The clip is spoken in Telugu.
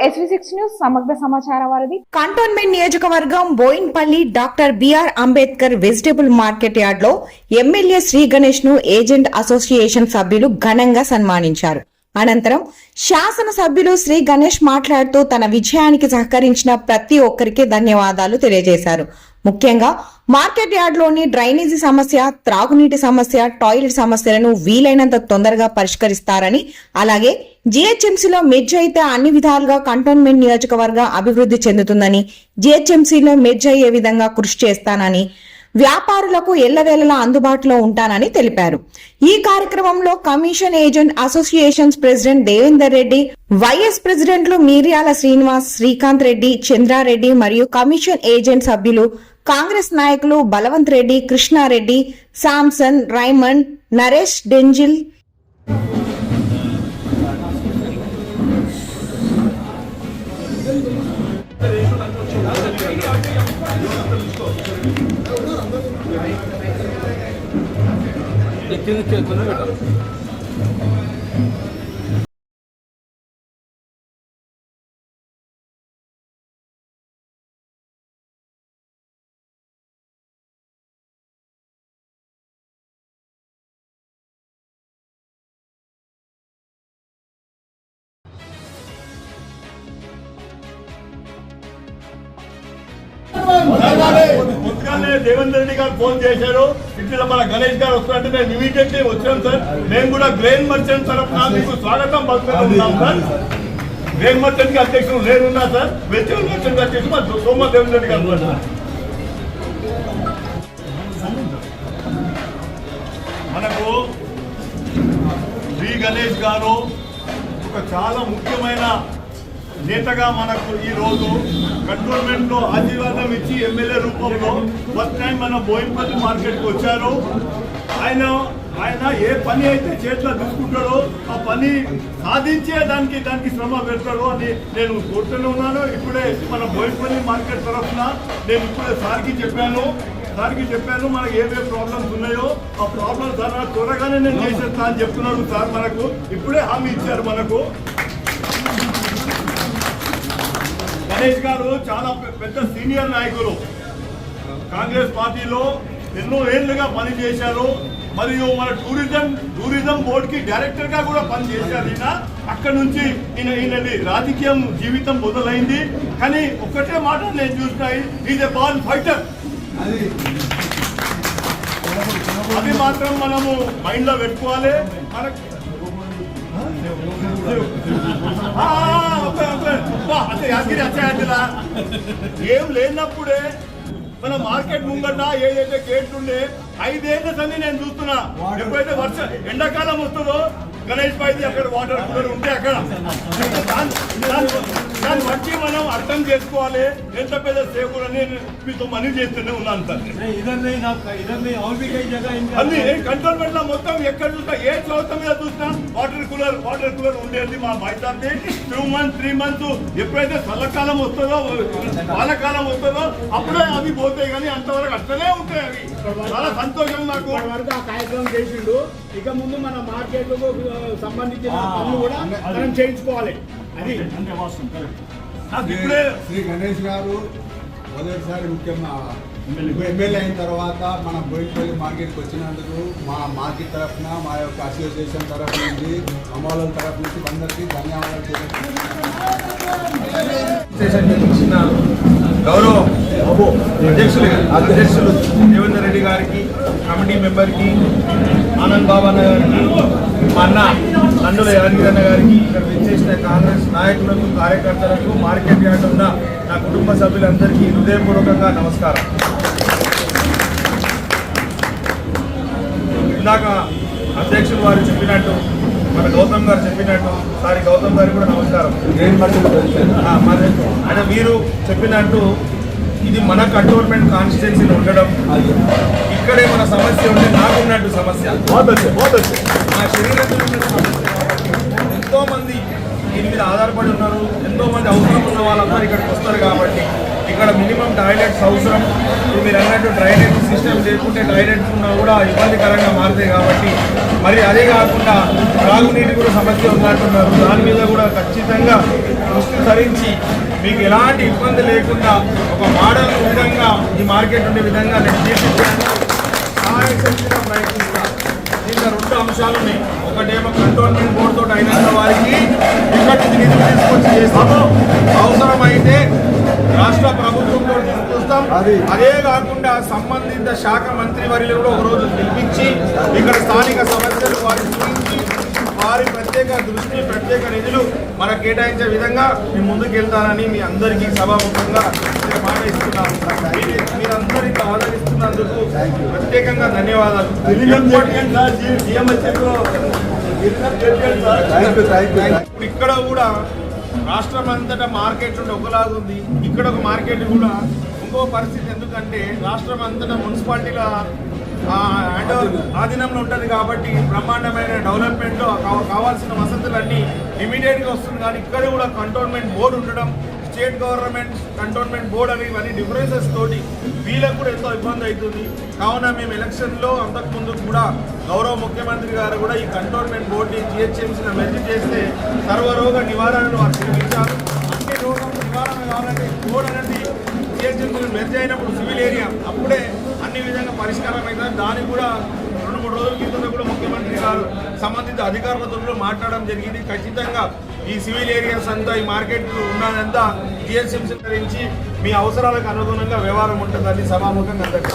SV6 న్యూస్ సమగ్ర సమాచార వారిది. కంటోన్మెంట్ నియోజకవర్గం Boinpally doctor BR Ambedkar vegetable market yard లో ఎమ్మెల్యే శ్రీ గణేష్ ను ఏజెంట్ అసోసియేషన్ సభ్యులు ఘనంగా సన్మానించారు. అనంతరం శాసన సభ్యులు శ్రీ గణేష్ మాట్లాడుతూ తన విజయానికి సహకరించిన ప్రతి ఒక్కరికి ధన్యవాదాలు తెలియజేశారు. ముఖ్యంగా మార్కెట్ యార్డ్ లోని డ్రైనేజీ సమస్య, త్రాగునీటి సమస్య, టాయిలెట్ సమస్యలను వీలైనంత తొందరగా పరిష్కరిస్తారని, అలాగే జీహెచ్ఎంసీలో మెర్జ్ అయితే అన్ని విధాలుగా కంటోన్మెంట్ నియోజకవర్గ అభివృద్ధి చెందుతుందని, జీహెచ్ఎంసీలో మెర్జ్ అయ్యే విధంగా కృషి చేస్తానని, వ్యాపారులకు ఎల్లవేళలా అందుబాటులో ఉంటానని తెలిపారు. ఈ కార్యక్రమంలో commission agent associations president Devender Reddy, vice ప్రెసిడెంట్లు మీర్యాల శ్రీనివాస్, శ్రీకాంత్ రెడ్డి, చంద్రారెడ్డి మరియు కమిషన్ ఏజెంట్ సభ్యులు కాంగ్రెస్ నాయకులు బలవంత్ రెడ్డి, కృష్ణారెడ్డి, సామ్సన్, రైమండ్, నరేష్, డెంజిల్, ముందుగానే దేవేందర్ రెడ్డి గారు ఫోన్ చేశారు. ఇట్లా మన గణేష్ గారు వస్తున్నట్టు మేము ఇమీడియట్లీ వచ్చాం సార్. మేము కూడా గ్రెయిన్ మర్చెంట్ తరఫున మీకు స్వాగతం పలుకుతున్నాం సార్. గ్రెయిన్ మర్చెంట్ కి అధ్యక్షులు నేనున్నా సార్. వెజిటబుల్ మర్చెంట్ అధ్యక్షులు సోమ దేవేందర్ రెడ్డి గారు. మనకు శ్రీ గణేష్ గారు ఒక చాలా ముఖ్యమైన నేతగా మనకు ఈ రోజు కంటోన్మెంట్ లో ఆశీర్వాదం ఇచ్చి ఎమ్మెల్యే రూపంలో ఫస్ట్ టైం మన బోయిన్పల్లి మార్కెట్ కు వచ్చారు. ఆయన ఏ పని అయితే చేతిలో తీసుకుంటాడో ఆ పని సాధించే దానికి శ్రమ పెడతాడు అని నేను కోరుతూనే ఉన్నాను. ఇప్పుడే మన బోయిన్పల్లి మార్కెట్ తరఫున నేను ఇప్పుడే సార్కి చెప్పాను మనకు ఏవే ప్రాబ్లమ్స్ ఉన్నాయో ఆ ప్రాబ్లమ్స్ ద్వారా త్వరగానే నేను చేసేస్తా అని చెప్తున్నాడు సార్. మనకు ఇప్పుడే హామీ ఇచ్చారు. మనకు గణేష్ గారు చాలా పెద్ద సీనియర్ నాయకులు, కాంగ్రెస్ పార్టీలో ఎన్నో ఏళ్లుగా పనిచేశారు. మరియు మన టూరిజం బోర్డుకి డైరెక్టర్ గా కూడా పనిచేశారు. అక్కడి నుంచి ఈయనది రాజకీయం జీవితం మొదలైంది. కానీ ఒక్కటే మాట నేను చూస్తాయి, ఈజ్ ఎ బాల్ ఫైటర్. అది మాత్రం మనము మైండ్ లో పెట్టుకోవాలి. మనకు ఏం లేనప్పుడే మన మార్కెట్ ముంగట ఏదైతే గేట్లు ఉండే 5 ఏళ్ల సంది నేను చూస్తున్నా. ఎప్పుడైతే ఎండాకాలం వస్తుందో గణేష్ పైది అక్కడ వాటర్ కూలర్ ఉంటే అక్కడ దాన్ని బట్టి మనం అర్థం చేసుకోవాలి ఎంత పెద్ద సేవలు అని మీతో మనీ చేస్తూనే ఉన్నాను సార్. అన్ని కంటోన్మెంట్ లో మొత్తం ఎక్కడ చూసినా ఏ చోట మీద చూసినా వాటర్ కూలర్ ఉండేది మా బయటది. 2 months 3 months ఎప్పుడైతే చల్లకాలం వస్తుందో వానకాలం వస్తుందో అప్పుడే అవి పోతాయి. కానీ అంతవరకు అట్లనే ఉంటాయి. అవి చాలా సంతోషం నాకు. ఆ కార్యక్రమం చేసిండు. ఇక ముందు మన మార్కెట్ సంబంధించిన పనులు కూడా మనం చేయించుకోవాలి. అది ఇప్పుడే శ్రీ గణేష్ గారు మొదటిసారి ముఖ్యంగా ఎమ్మెల్యే అయిన తర్వాత మన బోయిన్పల్లి మార్కెట్కి వచ్చినందుకు మా మార్కెట్ తరఫున, మా యొక్క అసోసియేషన్ తరఫు నుంచి, అమలు తరఫు నుంచి అందరికీ ధన్యవాదాలు తెలియజేస్తున్నాను. గౌరవ అధ్యక్షులు దేవేందర్ రెడ్డి గారికి, కమిటీ మెంబర్కి, ఆనంద్ బాబా అన్న గారికి, మా అన్న నందుల యాదగిరన్న గారికి, ఇక్కడ విచ్చేసిన కాంగ్రెస్ నాయకులకు, కార్యకర్తలకు, మార్కెట్ యార్డ్ ఉన్న నా కుటుంబ సభ్యులందరికీ హృదయపూర్వకంగా నమస్కారం. ఇందాక అధ్యక్షులు వారు చెప్పినట్టు, మన గౌతమ్ గారు చెప్పినట్టు, సారీ గౌతమ్ గారికి కూడా నమస్కారం. అంటే మీరు చెప్పినట్టు ఇది మన కంటోన్మెంట్ కాన్స్టిట్యున్సీలో ఉండడం, ఇక్కడే మన సమస్య ఉంటే నాకున్నట్టు సమస్య, నా శరీరంలో ఉన్న సమస్య. ఎంతోమంది దీని మీద ఆధారపడి ఉన్నారు. ఎంతోమంది అవసరం ఉన్న వాళ్ళందరూ ఇక్కడికి వస్తారు. కాబట్టి ఇక్కడ మినిమం టాయిలెట్స్ అవసరం. మీరు అన్నట్టు డ్రైనేజ్ సిస్టమ్ లేకుంటే టాయిలెట్స్ ఉన్నా కూడా ఇబ్బందికరంగా మారుతాయి. కాబట్టి మరి అదే కాకుండా త్రాగునీటి కూడా సమస్య ఉన్నట్టున్నారు. దాని మీద కూడా ఖచ్చితంగా దృష్టి ధరించి మీకు ఎలాంటి ఇబ్బంది లేకుండా ఒక మోడల్ విధంగా ఈ మార్కెట్ ఉండే విధంగా నేను తీర్చిదిద్దడానికి సహాయశక్తిగా ప్రయత్నిస్తాను. దీంట్లో 2 అంశాలు ఉన్నాయి. ఒకటేమో కంటోన్మెంట్ బోర్డు తోటి అయినంత వారికి ఇక్కడి నిధులు తీసుకొచ్చి చేస్తాము. అవసరమైతే రాష్ట్ర ప్రభుత్వంతో తీసుకొస్తాం. అదే కాకుండా సంబంధిత శాఖ మంత్రి వర్యులు కూడా ఒకరోజు పిలిపించి ఇక్కడ స్థానిక సమస్యలు వారి గురించి వారి ప్రత్యేక దృష్టి ప్రత్యేక నిధులు మనకు కేటాయించే విధంగా మేము ముందుకు వెళ్తానని మీ అందరికీ సభాముఖంగా మాట ఇస్తున్నాను. మీరందరూ ఇంత ఆదరిస్తున్నందుకు ప్రత్యేకంగా ధన్యవాదాలు. ఇప్పుడు ఇక్కడ కూడా రాష్ట్రం అంతటా మార్కెట్ ఉంటే ఒకలాగా ఉంది, ఇక్కడ ఒక మార్కెట్ కూడా ఇంకో పరిస్థితి. ఎందుకంటే రాష్ట్రం అంతటా మున్సిపాలిటీల ఆధీనంలో ఉంటుంది కాబట్టి బ్రహ్మాండమైన డెవలప్మెంట్లో కావాల్సిన వసతులన్నీ ఇమీడియట్గా వస్తుంది. కానీ ఇక్కడ కూడా కంటోన్మెంట్ బోర్డు ఉండడం, స్టేట్ గవర్నమెంట్ కంటోన్మెంట్ బోర్డు అని ఇవన్నీ డిఫరెన్సెస్ తోటి వీళ్ళకు కూడా ఎంతో ఇబ్బంది అవుతుంది. కావున మేము ఎలక్షన్లో అంతకుముందు కూడా గౌరవ ముఖ్యమంత్రి గారు కూడా ఈ కంటోన్మెంట్ బోర్డుని జిహెచ్ఎంసీని మెర్జీ చేస్తే సర్వరోగ నివారణను వారు చూపించారు. అన్ని రోగం నివారణ కావాలంటే బోర్డు అనేది జిహెచ్ఎంసీని మెర్జీ అయినప్పుడు సివిల్ ఏరియా అప్పుడే అన్ని విధంగా పరిష్కారం అవుతుంది. దానికి కూడా 2-3 రోజుల క్రితం కూడా ముఖ్యమంత్రి గారు సంబంధిత అధికారులతో కూడా మాట్లాడడం జరిగింది. ఖచ్చితంగా ఈ సివిల్ ఏరియాస్ అంతా ఈ మార్కెట్ ఉన్నదంతా జిహెచ్ఎంసీ నుంచి మీ అవసరాలకు అనుగుణంగా వ్యవహారం ఉంటుందని సభాముఖంగా అందరికీ